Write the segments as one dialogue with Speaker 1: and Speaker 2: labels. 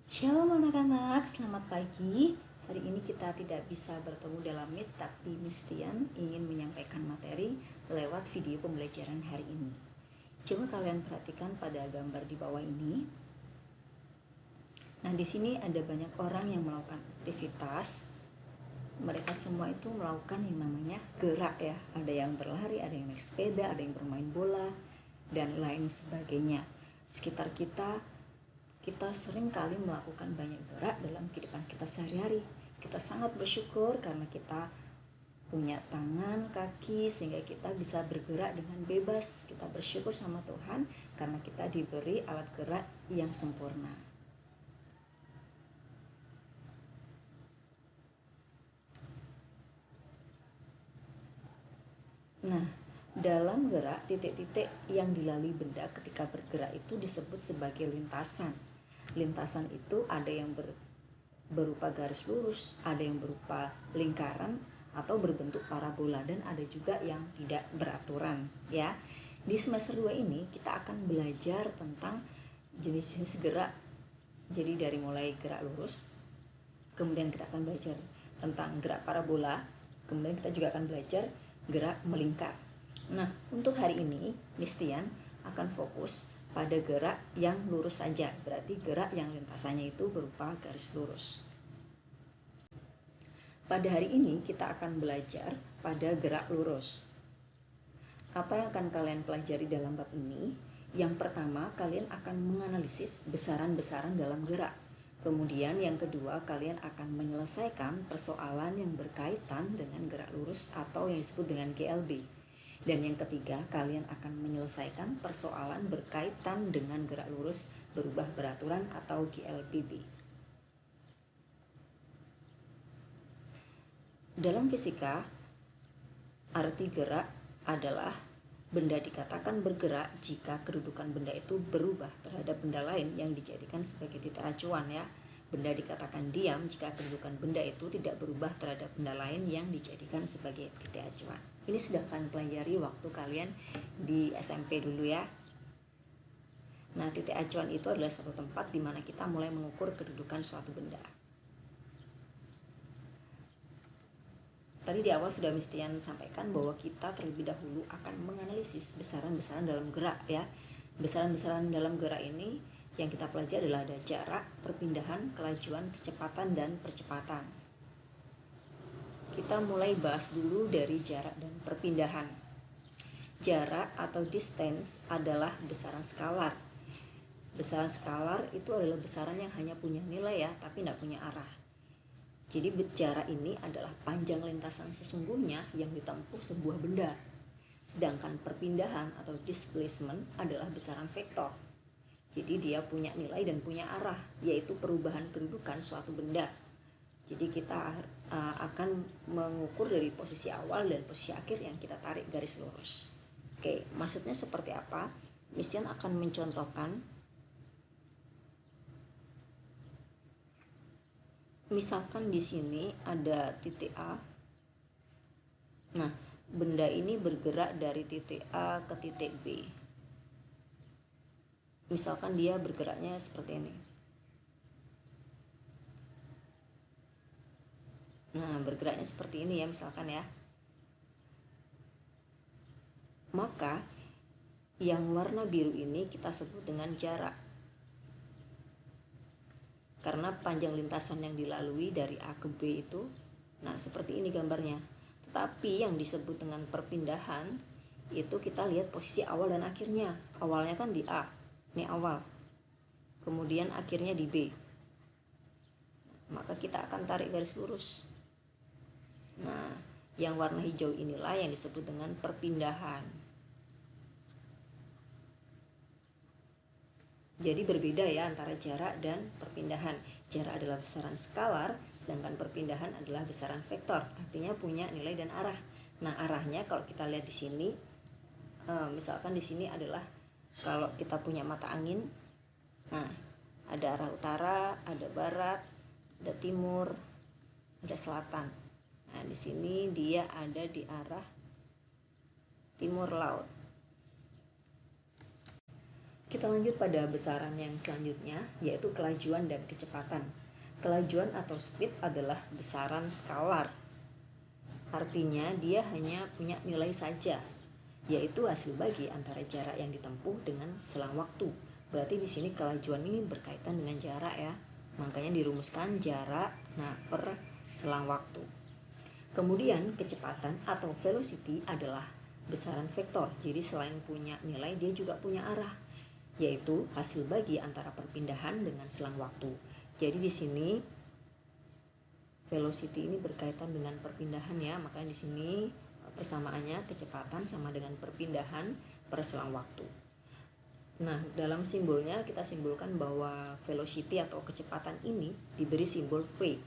Speaker 1: Shalom anak-anak, selamat pagi. Hari ini kita tidak bisa bertemu dalam Meet, tapi Mistian ingin menyampaikan materi lewat video pembelajaran hari ini. Coba kalian perhatikan pada gambar di bawah ini. Nah, di sini ada banyak orang yang melakukan aktivitas. Mereka semua itu melakukan yang namanya gerak ya. Ada yang berlari, ada yang naik sepeda, ada yang bermain bola, dan lain sebagainya. Sekitar kita sering kali melakukan banyak gerak dalam kehidupan kita sehari-hari. Kita sangat bersyukur karena kita punya tangan, kaki, sehingga kita bisa bergerak dengan bebas. Kita bersyukur sama Tuhan karena kita diberi alat gerak yang sempurna. Nah, dalam gerak, titik-titik yang dilalui benda ketika bergerak itu disebut sebagai lintasan. Lintasan itu ada yang berupa garis lurus, ada yang berupa lingkaran atau berbentuk parabola, dan ada juga yang tidak beraturan ya. Di semester 2 ini kita akan belajar tentang jenis-jenis gerak. Jadi dari mulai gerak lurus, kemudian kita akan belajar tentang gerak parabola, kemudian kita juga akan belajar gerak melingkar. Nah, untuk hari ini Mistian akan fokus pada gerak yang lurus saja, berarti gerak yang lintasannya itu berupa garis lurus. Pada hari ini kita akan belajar pada gerak lurus. Apa yang akan kalian pelajari dalam bab ini? Yang pertama, kalian akan menganalisis besaran-besaran dalam gerak. Kemudian yang kedua, kalian akan menyelesaikan persoalan yang berkaitan dengan gerak lurus atau yang disebut dengan GLB. Dan yang ketiga, kalian akan menyelesaikan persoalan berkaitan dengan gerak lurus berubah beraturan atau GLBB. Dalam fisika, arti gerak adalah benda dikatakan bergerak jika kedudukan benda itu berubah terhadap benda lain yang dijadikan sebagai titik acuan ya. Benda dikatakan diam jika kedudukan benda itu tidak berubah terhadap benda lain yang dijadikan sebagai titik acuan. Ini sudah kalian pelajari waktu kalian di SMP dulu ya. Nah, titik acuan itu adalah satu tempat di mana kita mulai mengukur kedudukan suatu benda. Tadi di awal sudah Mistian sampaikan bahwa kita terlebih dahulu akan menganalisis besaran-besaran dalam gerak ya. Besaran-besaran dalam gerak ini yang kita pelajari adalah ada jarak, perpindahan, kelajuan, kecepatan, dan percepatan. Kita mulai bahas dulu dari jarak dan perpindahan. Jarak atau distance adalah besaran skalar. Besaran skalar itu adalah besaran yang hanya punya nilai ya, tapi tidak punya arah. Jadi jarak ini adalah panjang lintasan sesungguhnya yang ditempuh sebuah benda. Sedangkan perpindahan atau displacement adalah besaran vektor. Jadi dia punya nilai dan punya arah, yaitu perubahan kedudukan suatu benda. Jadi kita akan mengukur dari posisi awal dan posisi akhir yang kita tarik garis lurus. Oke, maksudnya seperti apa? Mistian akan mencontohkan. Misalkan di sini ada titik A. Nah, benda ini bergerak dari titik A ke titik B. Misalkan dia bergeraknya seperti ini. Nah, bergeraknya seperti ini ya misalkan ya. Maka yang warna biru ini kita sebut dengan jarak. Karena panjang lintasan yang dilalui dari A ke B itu, nah seperti ini gambarnya. Tetapi yang disebut dengan perpindahan itu kita lihat posisi awal dan akhirnya. Awalnya kan di A, ini awal. Kemudian akhirnya di B. Maka kita akan tarik garis lurus. Nah, yang warna hijau inilah yang disebut dengan perpindahan. Jadi berbeda ya antara jarak dan perpindahan. Jarak adalah besaran skalar, sedangkan perpindahan adalah besaran vektor. Artinya punya nilai dan arah. Nah, arahnya kalau kita lihat di sini, misalkan di sini adalah kalau kita punya mata angin. Nah, ada arah utara, ada barat, ada timur, ada selatan. Nah, di sini dia ada di arah timur laut. Kita lanjut pada besaran yang selanjutnya, yaitu kelajuan dan kecepatan. Kelajuan atau speed adalah besaran skalar. Artinya dia hanya punya nilai saja, yaitu hasil bagi antara jarak yang ditempuh dengan selang waktu. Berarti di sini kelajuan ini berkaitan dengan jarak ya. Makanya dirumuskan jarak per selang waktu. Kemudian kecepatan atau velocity adalah besaran vektor. Jadi selain punya nilai, dia juga punya arah, yaitu hasil bagi antara perpindahan dengan selang waktu. Jadi di sini velocity ini berkaitan dengan perpindahan ya, makanya di sini persamaannya kecepatan sama dengan perpindahan per selang waktu. Nah, dalam simbolnya kita simbolkan bahwa velocity atau kecepatan ini diberi simbol V.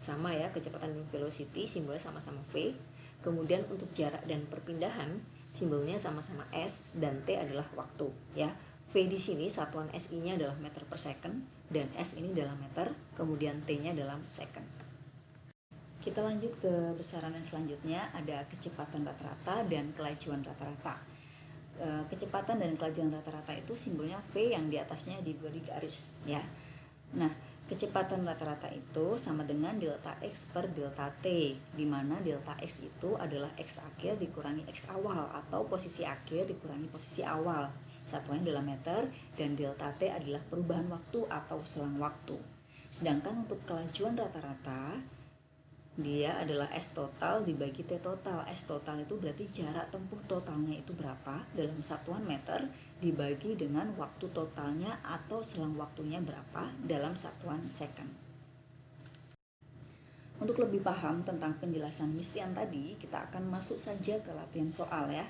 Speaker 1: Sama ya, kecepatan dan velocity simbolnya sama-sama V. Kemudian untuk jarak dan perpindahan simbolnya sama-sama S dan T adalah waktu ya. V di sini satuan SI-nya adalah meter per second dan S ini dalam meter, kemudian T-nya dalam second. Kita lanjut ke besaran yang selanjutnya, ada kecepatan rata-rata dan kelajuan rata-rata. Kecepatan dan kelajuan rata-rata itu simbolnya V yang di atasnya diberi garis ya. Nah, kecepatan rata-rata itu sama dengan delta X per delta T, di mana delta X itu adalah X akhir dikurangi X awal atau posisi akhir dikurangi posisi awal. Satuannya dalam meter, dan delta T adalah perubahan waktu atau selang waktu. Sedangkan untuk kelajuan rata-rata, dia adalah S total dibagi T total. S total itu berarti jarak tempuh totalnya itu berapa dalam satuan meter dibagi dengan waktu totalnya atau selang waktunya berapa dalam satuan second. Untuk lebih paham tentang penjelasan Mistian tadi, kita akan masuk saja ke latihan soal ya.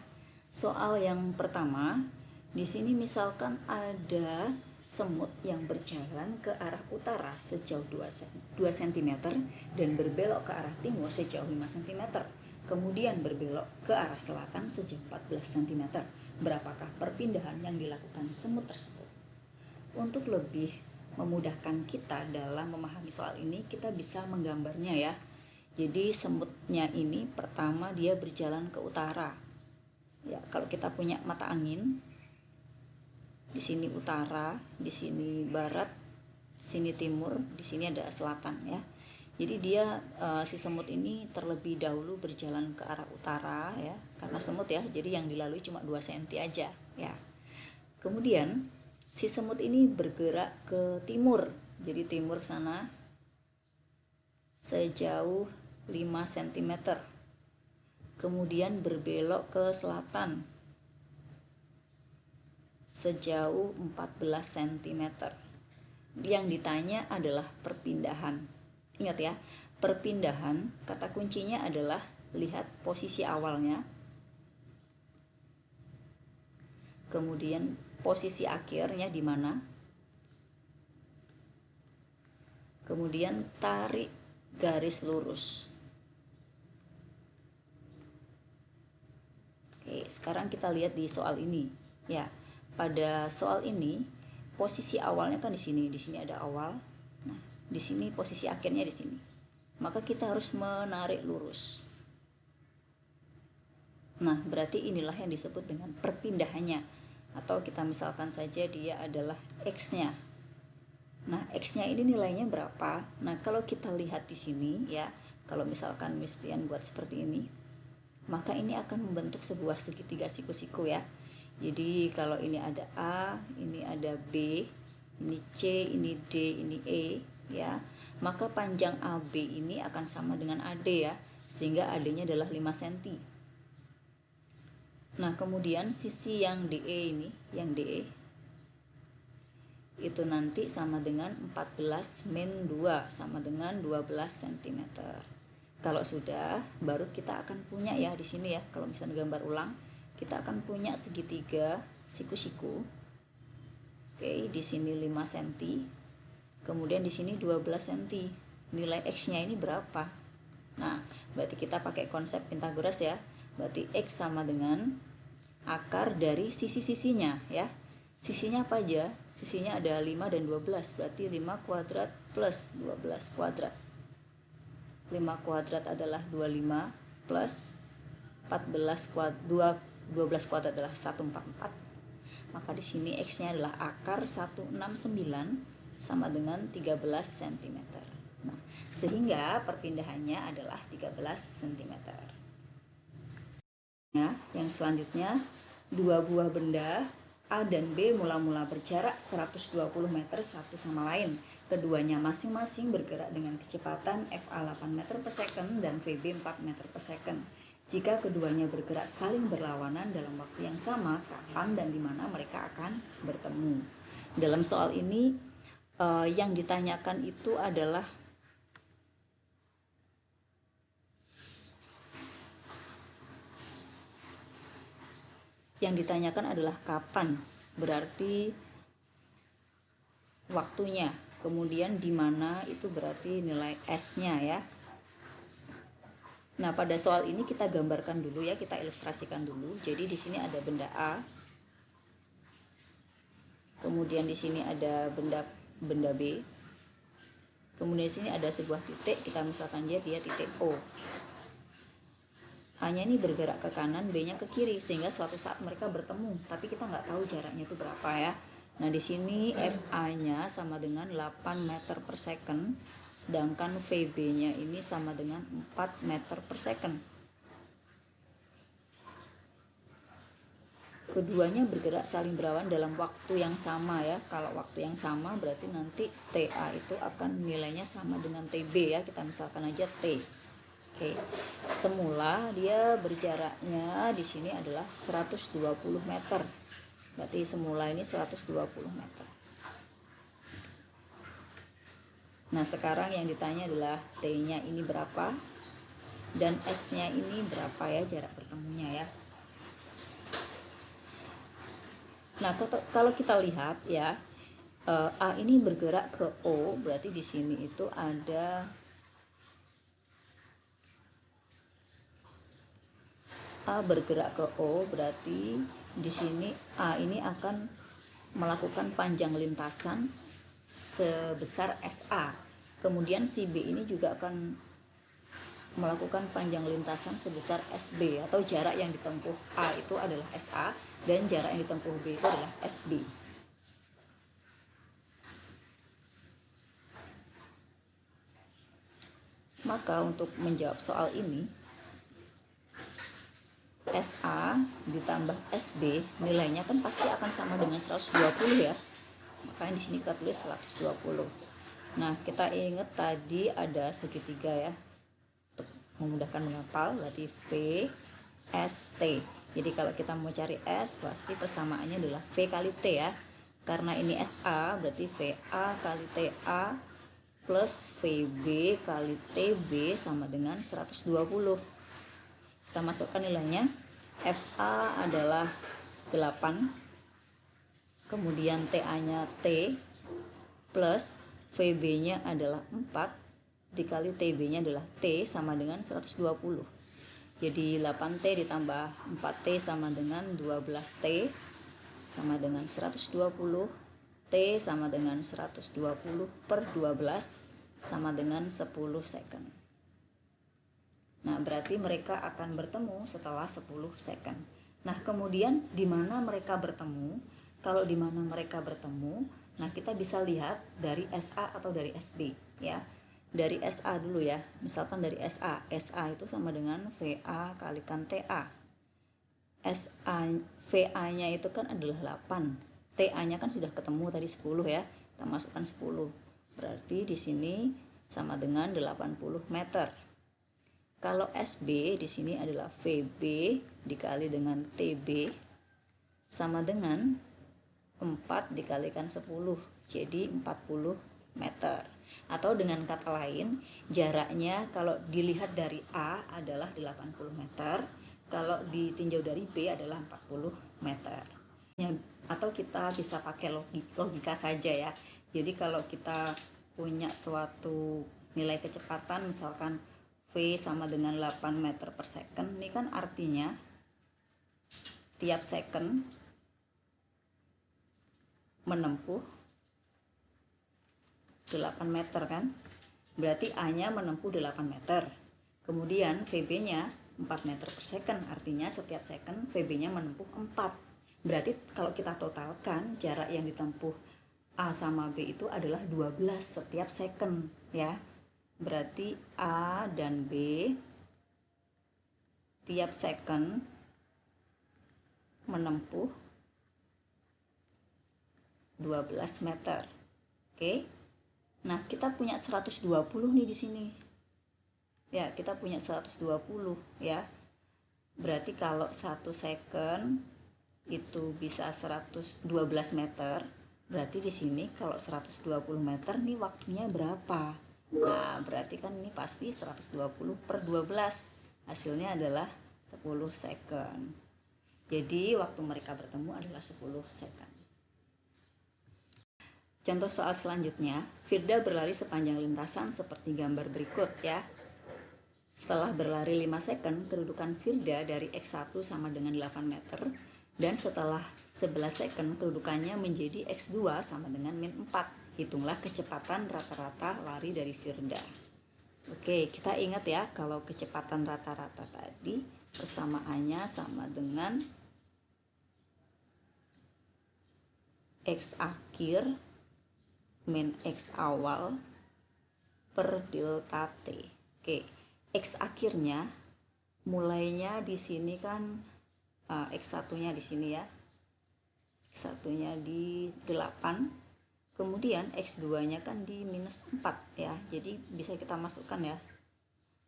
Speaker 1: Soal yang pertama, di sini misalkan ada semut yang berjalan ke arah utara sejauh 2 cm dan berbelok ke arah timur sejauh 5 cm, kemudian berbelok ke arah selatan sejauh 14 cm. Berapakah perpindahan yang dilakukan semut tersebut? Untuk lebih memudahkan kita dalam memahami soal ini, kita bisa menggambarnya ya. Jadi semutnya ini pertama dia berjalan ke utara. Ya, kalau kita punya mata angin, di sini utara, di sini barat, sini timur, di sini ada selatan ya. Jadi dia si semut ini terlebih dahulu berjalan ke arah utara ya, karena semut ya, jadi yang dilalui cuma 2 cm aja ya. Kemudian si semut ini bergerak ke timur, jadi timur ke sana sejauh 5 cm. Kemudian berbelok ke selatan sejauh 14 cm. Yang ditanya adalah perpindahan. Ingat ya, perpindahan kata kuncinya adalah lihat posisi awalnya, kemudian posisi akhirnya di mana, kemudian tarik garis lurus. Oke, sekarang kita lihat di soal ini ya. Pada soal ini posisi awalnya kan di sini ada awal. Nah, di sini posisi akhirnya di sini. Maka kita harus menarik lurus. Nah, berarti inilah yang disebut dengan perpindahannya. Atau kita misalkan saja dia adalah X-nya. Nah, X-nya ini nilainya berapa? Nah, kalau kita lihat di sini ya, kalau misalkan Mistian buat seperti ini, maka ini akan membentuk sebuah segitiga siku-siku ya. Jadi kalau ini ada A, ini ada B, ini C, ini D, ini E ya, maka panjang AB ini akan sama dengan AD ya, sehingga AD-nya adalah 5 cm. Nah, kemudian sisi yang DE ini, yang DE itu nanti sama dengan 14 min 2 sama dengan 12 cm. Kalau sudah, baru kita akan punya ya di sini ya, kalau misalnya gambar ulang, kita akan punya segitiga siku-siku. Oke, di sini 5 cm. Kemudian di sini 12 cm. Nilai X-nya ini berapa? Nah, berarti kita pakai konsep Pitagoras ya. Berarti X sama dengan akar dari sisi-sisinya ya. Sisinya apa aja? Sisinya ada 5 dan 12. Berarti 5 kuadrat plus 12 kuadrat. 5 kuadrat adalah 25 plus 14 kuadrat 12 kuadrat adalah 144. Maka di sini X-nya adalah akar 169 sama dengan 13 cm. Nah, sehingga perpindahannya adalah 13 cm. Nah, yang selanjutnya, dua buah benda A dan B mula-mula berjarak 120 meter satu sama lain. Keduanya masing-masing bergerak dengan kecepatan FA 8 meter per second dan VB 4 meter per second. Jika keduanya bergerak saling berlawanan dalam waktu yang sama, kapan dan di mana mereka akan bertemu? Dalam soal ini yang ditanyakan itu adalah kapan, berarti waktunya. Kemudian di mana itu berarti nilai S-nya ya. Nah, pada soal ini kita gambarkan dulu ya, kita ilustrasikan dulu. Jadi di sini ada benda A. Kemudian di sini ada benda B. Kemudian di sini ada sebuah titik, kita misalkan dia titik O. A-nya ini bergerak ke kanan, B-nya ke kiri, sehingga suatu saat mereka bertemu, tapi kita nggak tahu jaraknya itu berapa ya. Nah, di sini FA-nya sama dengan 8 meter per second, sedangkan VB-nya ini sama dengan 4 meter per second. Keduanya bergerak saling berlawan dalam waktu yang sama ya. Kalau waktu yang sama berarti nanti TA itu akan nilainya sama dengan TB ya. Kita misalkan aja T. Oke. Semula dia berjaraknya di sini adalah 120 meter. Berarti semula ini 120 meter. Nah, sekarang yang ditanya adalah T-nya ini berapa dan S-nya ini berapa ya jarak bertemunya ya. Nah, kalau kita lihat ya, A ini bergerak ke O, berarti di sini itu ada A bergerak ke O, berarti di sini A ini akan melakukan panjang lintasan sebesar SA. Kemudian si B ini juga akan melakukan panjang lintasan sebesar SB, atau jarak yang ditempuh A itu adalah SA dan jarak yang ditempuh B itu adalah SB. Maka untuk menjawab soal ini, SA ditambah SB nilainya kan pasti akan sama dengan 120 ya. Makanya di sini kita tulis 120. Nah, kita ingat tadi ada segitiga ya. Untuk memudahkan menghafal berarti V S T. Jadi kalau kita mau cari S pasti persamaannya adalah V kali T ya. Karena ini SA berarti VA kali TA plus VB kali TB sama dengan 120. Kita masukkan nilainya. FA adalah 8, kemudian TA-nya T, plus VB-nya adalah 4, dikali TB-nya adalah T sama dengan 120. Jadi 8T ditambah 4T sama dengan 12T sama dengan 120. T sama dengan 120 per 12 sama dengan 10 second. Nah, berarti mereka akan bertemu setelah 10 second. Nah, kemudian di mana mereka bertemu? Kalau di mana mereka bertemu, nah kita bisa lihat dari SA atau dari SB ya. Dari SA dulu ya. Misalkan dari SA. SA itu sama dengan VA kalikan TA. VA-nya itu kan adalah 8. TA-nya kan sudah ketemu tadi 10 ya. Kita masukkan 10. Berarti di sini sama dengan 80 meter. Kalau SB di sini adalah VB dikali dengan TB sama dengan 4 dikalikan 10, jadi 40 meter. Atau dengan kata lain, jaraknya kalau dilihat dari A adalah 80 meter, kalau ditinjau dari B adalah 40 meter. Atau kita bisa pakai logika saja ya. Jadi kalau kita punya suatu nilai kecepatan misalkan V sama dengan 8 meter per second, ini kan artinya tiap second menempuh 8 meter kan, berarti A nya menempuh 8 meter, kemudian VB nya 4 meter per second, artinya setiap second VB nya menempuh 4. Berarti kalau kita totalkan jarak yang ditempuh A sama B itu adalah 12 setiap second ya. Berarti A dan B tiap second menempuh 12 meter. Oke. Nah, kita punya 120 nih di sini. Ya, kita punya 120 ya. Berarti kalau 1 second itu bisa 112 meter, berarti di sini kalau 120 meter nih waktunya berapa? Nah, berarti kan ini pasti 120 per 12. Hasilnya adalah 10 second. Jadi waktu mereka bertemu adalah 10 second. Contoh soal selanjutnya, Firda berlari sepanjang lintasan seperti gambar berikut ya. Setelah berlari 5 second, kedudukan Firda dari X1 sama dengan 8 meter. Dan setelah 11 second, kedudukannya menjadi X2 sama dengan min 4. Hitunglah kecepatan rata-rata lari dari Firda. Oke, kita ingat ya, kalau kecepatan rata-rata tadi persamaannya sama dengan X akhir min X awal per delta T. Oke, X akhirnya mulainya di sini kan X1-nya di sini ya. X1-nya di 8. Kemudian X2-nya kan di minus 4 ya. Jadi bisa kita masukkan ya.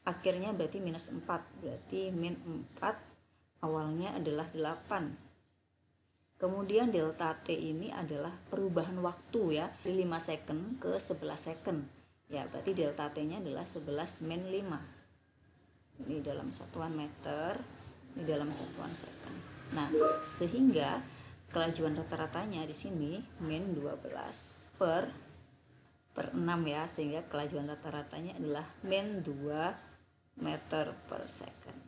Speaker 1: Akhirnya berarti minus 4. Berarti min 4 awalnya adalah 8. Kemudian delta T ini adalah perubahan waktu ya, dari 5 second ke 11 second. Ya, berarti delta T-nya adalah 11 min 5. Ini dalam satuan meter, ini dalam satuan second. Nah, sehingga kelajuan rata-ratanya di sini min 12 per 6 ya, sehingga kelajuan rata-ratanya adalah min 2 meter per second.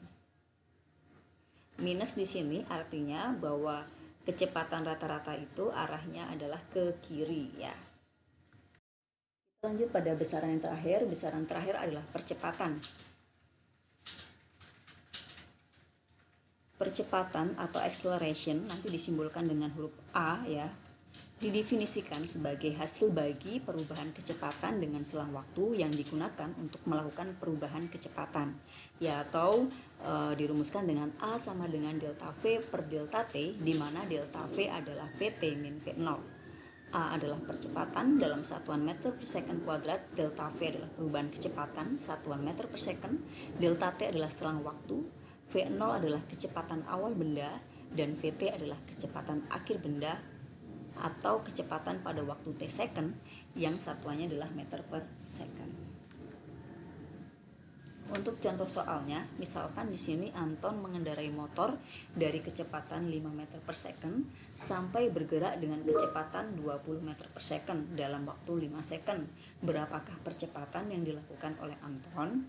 Speaker 1: Minus di sini artinya bahwa kecepatan rata-rata itu arahnya adalah ke kiri ya. Kita lanjut pada besaran yang terakhir. Besaran terakhir adalah percepatan. Percepatan atau acceleration nanti disimbolkan dengan huruf A ya. Didefinisikan sebagai hasil bagi perubahan kecepatan dengan selang waktu yang digunakan untuk melakukan perubahan kecepatan ya, atau dirumuskan dengan A sama dengan delta V per delta T, di mana delta V adalah Vt min V0. A adalah percepatan dalam satuan meter per second kuadrat, delta V adalah perubahan kecepatan satuan meter per second, delta T adalah selang waktu, V0 adalah kecepatan awal benda, dan Vt adalah kecepatan akhir benda atau kecepatan pada waktu T second yang satuannya adalah meter per second. Untuk contoh soalnya, misalkan di sini Anton mengendarai motor dari kecepatan 5 meter per second sampai bergerak dengan kecepatan 20 meter per second dalam waktu 5 second. Berapakah percepatan yang dilakukan oleh Anton?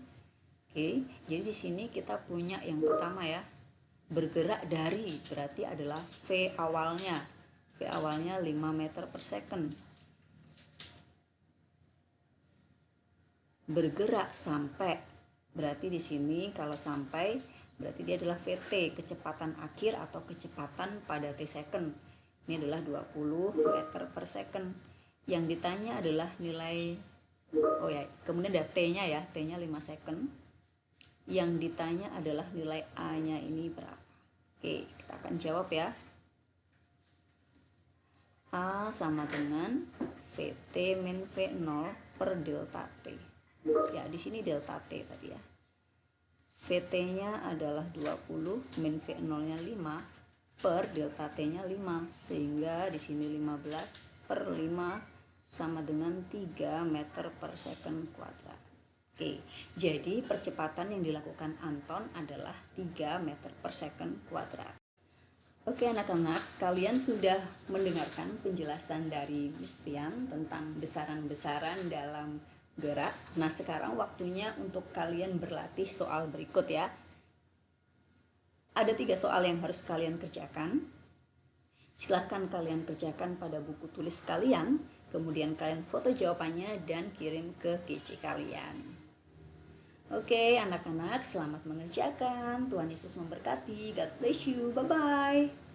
Speaker 1: Oke, jadi di sini kita punya yang pertama ya, bergerak dari berarti adalah V awalnya. V awalnya 5 meter per second. Bergerak sampai, berarti di sini kalau sampai berarti dia adalah Vt, kecepatan akhir atau kecepatan pada T second. Ini adalah 20 meter per second. Yang ditanya adalah nilai, oh ya, kemudian ada T-nya ya, T-nya 5 second. Yang ditanya adalah nilai A-nya ini berapa. Oke, kita akan jawab ya. A sama dengan Vt min V0 per delta T. Ya, di sini delta T tadi ya. Vt-nya adalah 20 min V0-nya 5 per delta T-nya 5, sehingga di sini 15 per 5 sama dengan 3 meter per second kuadrat. Oke, jadi percepatan yang dilakukan Anton adalah 3 meter per second kuadrat. Oke anak-anak, kalian sudah mendengarkan penjelasan dari Miss Tian tentang besaran-besaran dalam gerak. Nah, sekarang waktunya untuk kalian berlatih soal berikut ya. Ada 3 soal yang harus kalian kerjakan. Silahkan kalian kerjakan pada buku tulis kalian, kemudian kalian foto jawabannya dan kirim ke GC kalian. Oke anak-anak, selamat mengerjakan. Tuhan Yesus memberkati. God bless you. Bye-bye.